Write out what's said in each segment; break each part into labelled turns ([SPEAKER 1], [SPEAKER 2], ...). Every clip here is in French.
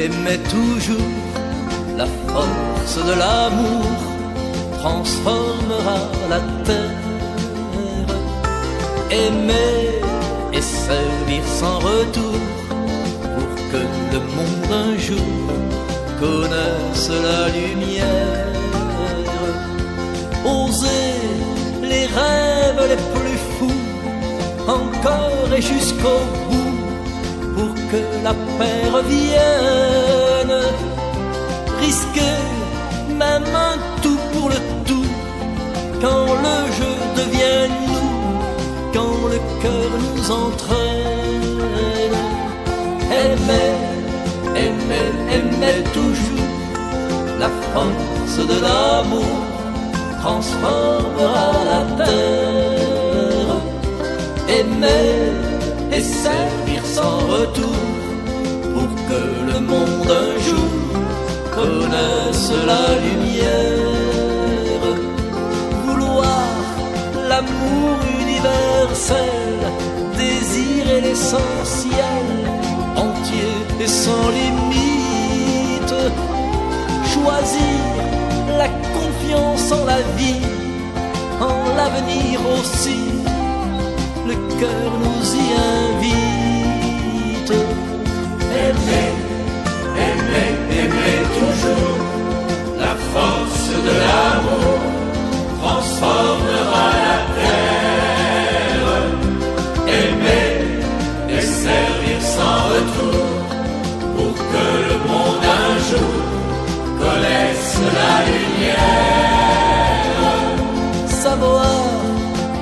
[SPEAKER 1] Aimer toujours, la force de l'amour transformera la terre. Aimer et servir sans retour pour que le monde un jour connaisse la lumière. Oser les rêves les plus fous, encore et jusqu'au bout, pour que la paix revienne. Risquer même un tout pour le tout, quand le jeu devient nous, quand le cœur nous entraîne. Aimer, aimer, aimer toujours, la force de l'amour transformera la terre. Aimer et servir sans retour pour que le monde un jour connaisse la lumière. Vouloir l'amour universel, désirer l'essentiel, entier et sans limite. Choisir la confiance en la vie, en l'avenir aussi, le cœur nous y invite.
[SPEAKER 2] Aimer, aimer, aimer toujours, la force de l'amour transformera la terre. Aimer et servir sans retour pour que le monde un jour connaisse la lumière.
[SPEAKER 1] Savoir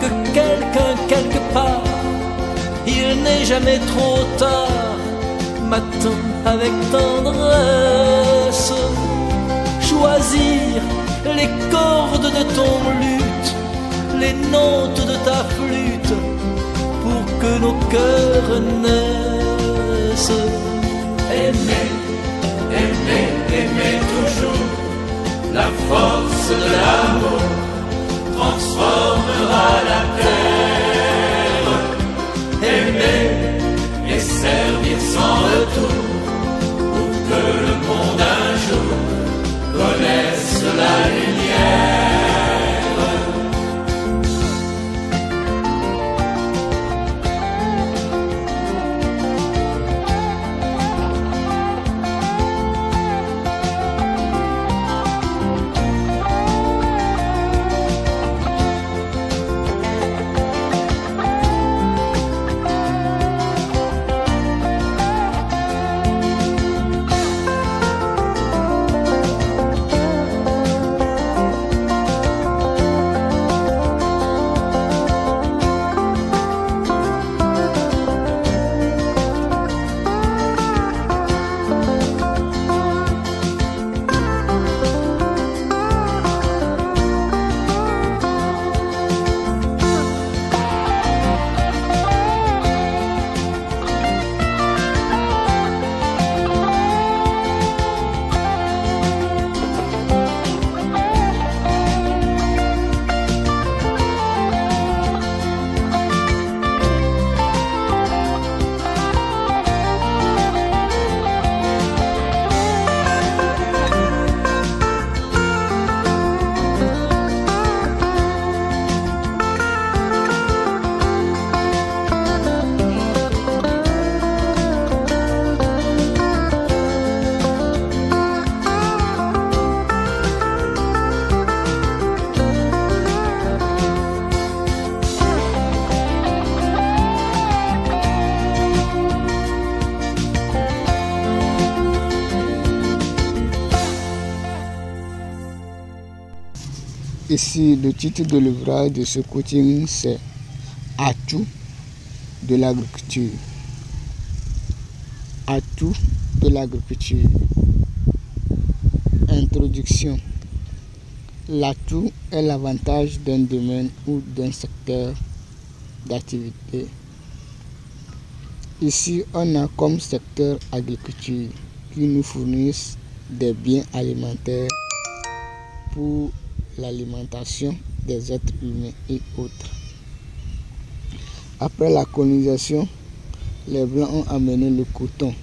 [SPEAKER 1] que quelqu'un quelque part, il n'est jamais trop tard, m'attend avec tendresse. Choisir les cordes de ton luth, les notes de ta flûte, pour que nos cœurs naissent.
[SPEAKER 2] Aimer, aimer, aimer toujours, la force de l'amour transformera la terre. Aimer et servir sans retour pour que le monde un jour connaisse la lumière.
[SPEAKER 3] Ici, le titre de l'ouvrage de ce coaching, c'est Atout de l'agriculture. Atout de l'agriculture. Introduction. L'atout est l'avantage d'un domaine ou d'un secteur d'activité. Ici, on a comme secteur agriculture qui nous fournissent des biens alimentaires pour l'alimentation des êtres humains et autres. Après la colonisation, les Blancs ont amené le coton,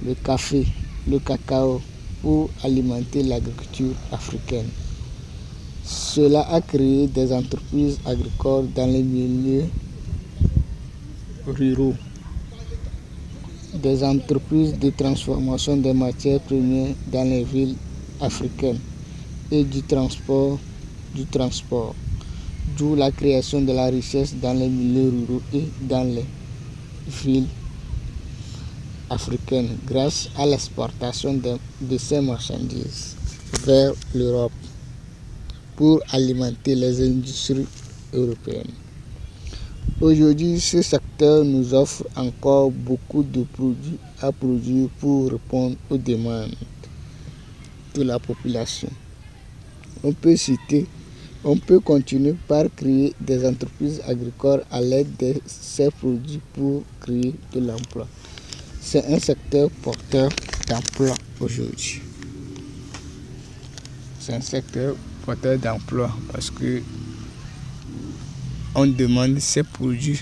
[SPEAKER 3] le café le cacao pour alimenter l'agriculture africaine. Cela a créé des entreprises agricoles dans les milieux ruraux, des entreprises de transformation des matières premières dans les villes africaines et du transport, d'où la création de la richesse dans les milieux ruraux et dans les villes africaines grâce à l'exportation de ces marchandises vers l'Europe pour alimenter les industries européennes. Aujourd'hui, ce secteur nous offre encore beaucoup de produits à produire pour répondre aux demandes de la population. On peut continuer par créer des entreprises agricoles à l'aide de ces produits pour créer de l'emploi. C'est un secteur porteur d'emploi aujourd'hui. C'est un secteur porteur d'emploi parce que on demande ces produits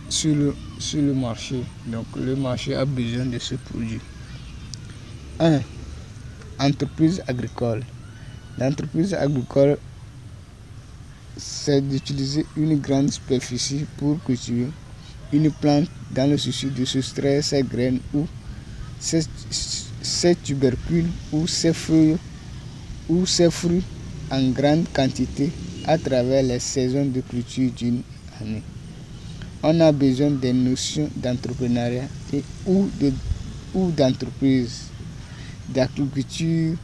[SPEAKER 3] sur le marché. Donc le marché a besoin de ce produit. 1. Entreprise agricole. L'entreprise agricole, c'est d'utiliser une grande superficie pour cultiver une plante dans le souci de soustraire ses graines ou ses tubercules ou ses feuilles ou ses fruits en grande quantité à travers les saisons de culture d'une année. On a besoin des notions d'entrepreneuriat ou d'entreprise, d'agriculture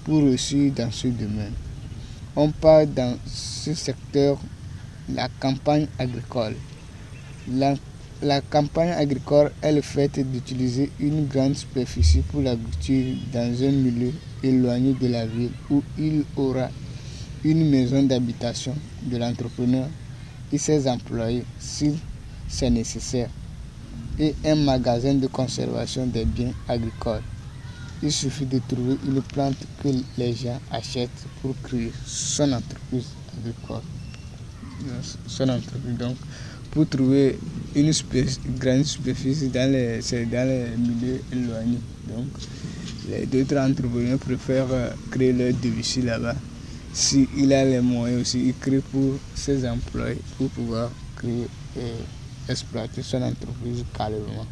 [SPEAKER 3] pour réussir dans ce domaine. On parle dans ce secteur la campagne agricole. La campagne agricole est le fait d'utiliser une grande superficie pour l'agriculture dans un milieu éloigné de la ville où il aura une maison d'habitation de l'entrepreneur et ses employés si c'est nécessaire et un magasin de conservation des biens agricoles. Il suffit de trouver une plante que les gens achètent pour créer son entreprise agricole. Donc, pour trouver une grande superficie dans les milieux éloignés. Donc, les d'autres entrepreneurs préfèrent créer leur domicile là-bas. S'il a les moyens aussi, il crée pour ses employés pour pouvoir créer et exploiter son entreprise calmement.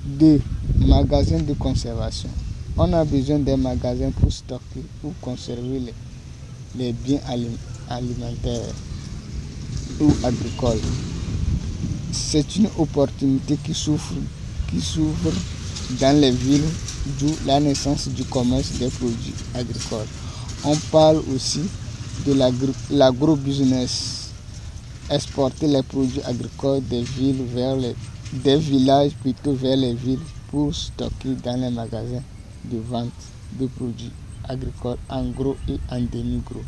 [SPEAKER 3] 2. Magasins de conservation. On a besoin des magasins pour stocker ou conserver les biens alimentaires ou agricoles. C'est une opportunité qui s'ouvre dans les villes, d'où la naissance du commerce des produits agricoles. On parle aussi de l'agro-business, exporter les produits agricoles des villages vers les villes pour stocker dans les magasins de vente de produits agricoles en gros et en demi-gros,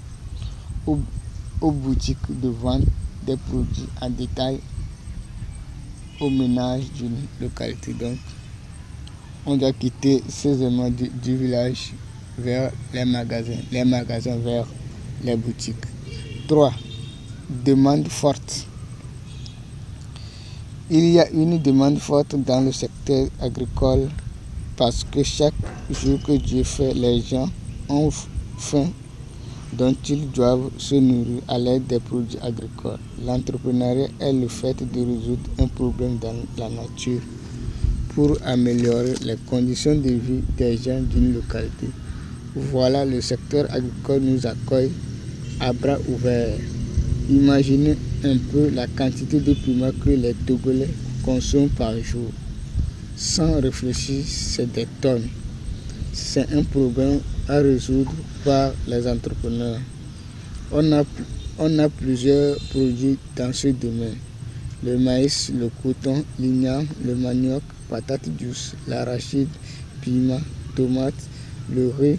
[SPEAKER 3] aux boutiques de vente des produits en détail au ménage d'une localité. Donc, on doit quitter ces éléments du village vers les magasins vers les boutiques. 3. Demande forte. Il y a une demande forte dans le secteur agricole parce que chaque jour que Dieu fait, les gens ont faim dont ils doivent se nourrir à l'aide des produits agricoles. L'entrepreneuriat est le fait de résoudre un problème dans la nature pour améliorer les conditions de vie des gens d'une localité. Voilà, le secteur agricole nous accueille à bras ouverts. Imaginez un peu la quantité de piments que les Togolais consomment par jour. Sans réfléchir, c'est des tonnes. C'est un problème à résoudre par les entrepreneurs. On a plusieurs produits dans ce domaine. Le maïs, le coton, l'igname, le manioc, patate douce, l'arachide, piment, tomate, le riz,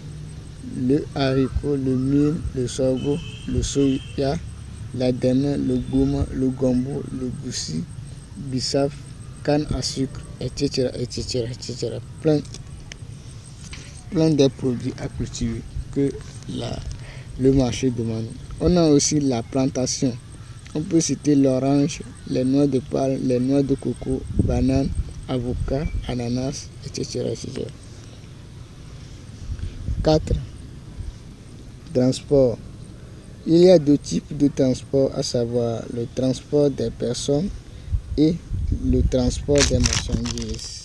[SPEAKER 3] le haricot, le mil, le sorgho, le soya, la dème, le gouma, le gombo, le goussi, bissap, canne à sucre, etc. Plein de produits à cultiver que le marché demande. On a aussi la plantation. On peut citer l'orange, les noix de palme, les noix de coco, bananes, avocats, ananas, etc. 4. Transport. Il y a 2 types de transport, à savoir le transport des personnes et le transport des marchandises.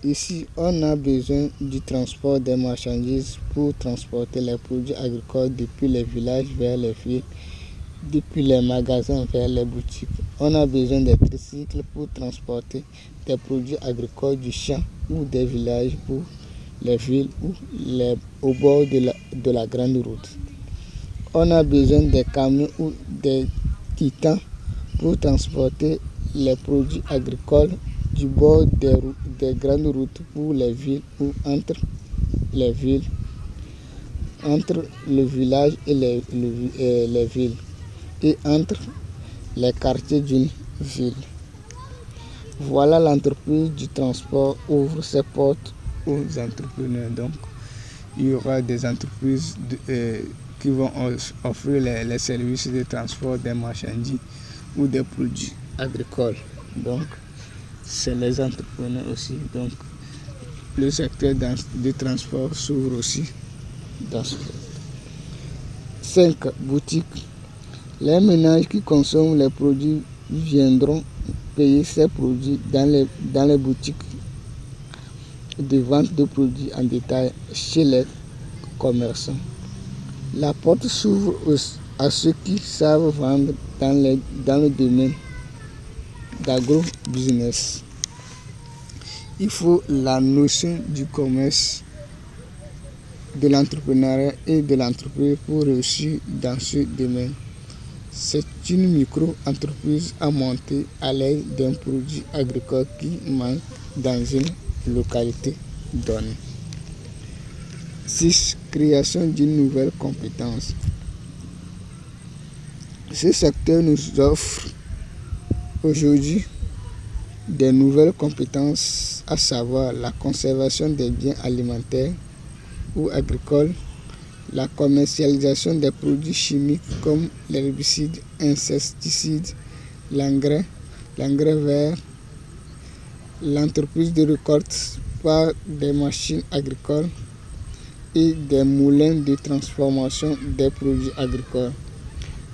[SPEAKER 3] Ici, on a besoin du transport des marchandises pour transporter les produits agricoles depuis les villages vers les villes, depuis les magasins vers les boutiques. On a besoin des tricycles pour transporter des produits agricoles du champ ou des villages pour les villes ou au bord de la grande route. On a besoin des camions ou des titans pour transporter les produits agricoles du bord des grandes routes pour les villes ou entre les villes, entre le village et les villes, et entre les quartiers d'une ville. Voilà, l'entreprise du transport ouvre ses portes aux entrepreneurs. Donc, il y aura des entreprises qui vont offrir les services de transport des marchandises ou des produits agricoles. Donc, c'est les entrepreneurs aussi. Donc, le secteur du transport s'ouvre aussi dans ce secteur. 5. Boutiques. Les ménages qui consomment les produits viendront payer ces produits dans les boutiques de vente de produits en détail chez les commerçants. La porte s'ouvre à ceux qui savent vendre dans le domaine d'agro-business. Il faut la notion du commerce, de l'entrepreneuriat et de l'entreprise pour réussir dans ce domaine. C'est une micro-entreprise à monter à l'aide d'un produit agricole qui manque dans une localité donnée. 6. Création d'une nouvelle compétence. Ce secteur nous offre aujourd'hui des nouvelles compétences, à savoir la conservation des biens alimentaires ou agricoles, la commercialisation des produits chimiques comme l'herbicide, insecticides, l'engrais vert, l'entreprise de récolte par des machines agricoles et des moulins de transformation des produits agricoles,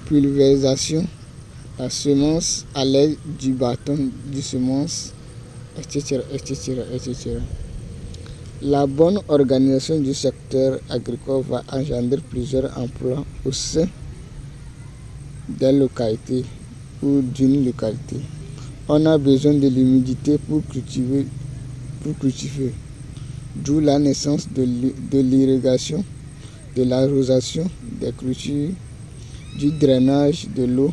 [SPEAKER 3] pulvérisation, la semence à l'aide du bâton de semence, etc. La bonne organisation du secteur agricole va engendrer plusieurs emplois au sein des localités ou d'une localité. On a besoin de l'humidité pour cultiver, d'où la naissance de l'irrigation, de l'arrosation des cultures, du drainage de l'eau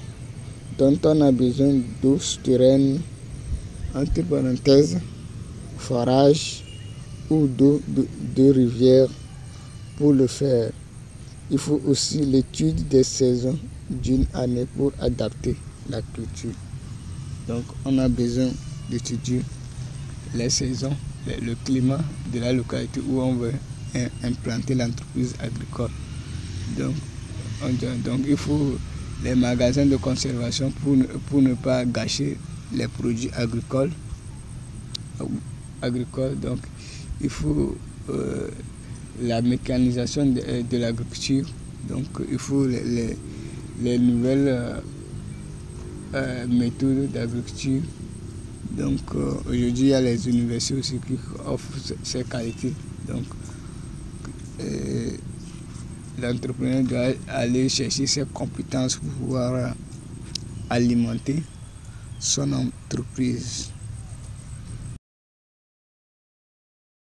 [SPEAKER 3] dont on a besoin d'eau souterraine, entre parenthèses, forage ou d'eau de rivière. Pour le faire, il faut aussi l'étude des saisons d'une année pour adapter la culture. Donc, on a besoin d'étudier les saisons, le climat de la localité où on veut implanter l'entreprise agricole. Donc, il faut les magasins de conservation pour ne pas gâcher les produits agricoles. Donc, il faut la mécanisation de l'agriculture. Donc, il faut les nouvelles méthodes d'agriculture. Donc, aujourd'hui, il y a les universités aussi qui offrent ces qualités. Donc, l'entrepreneur doit aller chercher ses compétences pour pouvoir alimenter son entreprise.